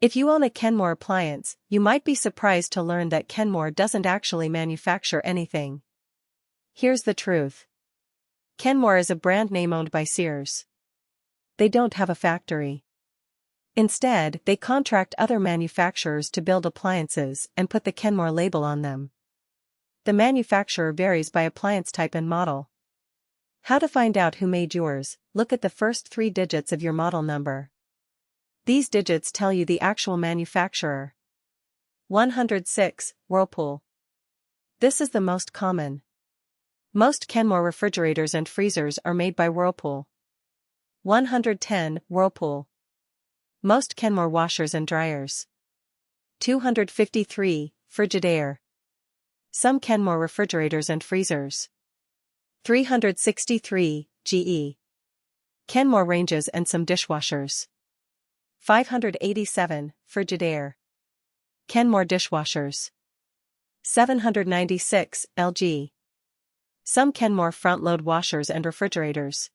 If you own a Kenmore appliance, you might be surprised to learn that Kenmore doesn't actually manufacture anything. Here's the truth. Kenmore is a brand name owned by Sears. They don't have a factory. Instead, they contract other manufacturers to build appliances and put the Kenmore label on them. The manufacturer varies by appliance type and model. How to find out who made yours? Look at the first 3 digits of your model number. These digits tell you the actual manufacturer. 106, Whirlpool. This is the most common. Most Kenmore refrigerators and freezers are made by Whirlpool. 110, Whirlpool. Most Kenmore washers and dryers. 253, Frigidaire. Some Kenmore refrigerators and freezers. 363, GE. Kenmore ranges and some dishwashers. 587, Frigidaire. Kenmore dishwashers. 796, LG. Some Kenmore front-load washers and refrigerators.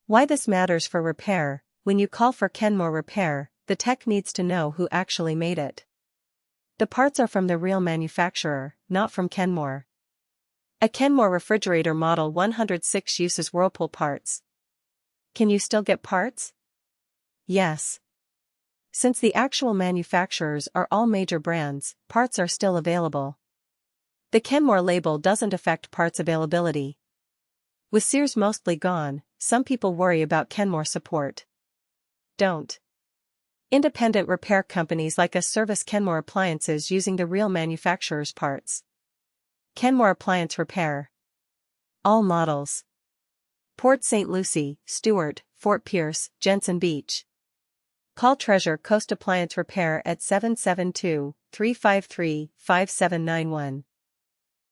Why this matters for repair: when you call for Kenmore repair, the tech needs to know who actually made it. The parts are from the real manufacturer, not from Kenmore. A Kenmore refrigerator model 106 uses Whirlpool parts. Can you still get parts? Yes. Since the actual manufacturers are all major brands, parts are still available. The Kenmore label doesn't affect parts availability. With Sears mostly gone, some people worry about Kenmore support. Don't. Independent repair companies like us service Kenmore appliances using the real manufacturer's parts. Kenmore Appliance Repair. All models. Port St. Lucie, Stewart, Fort Pierce, Jensen Beach. Call Treasure Coast Appliance Repair at 772-353-5791.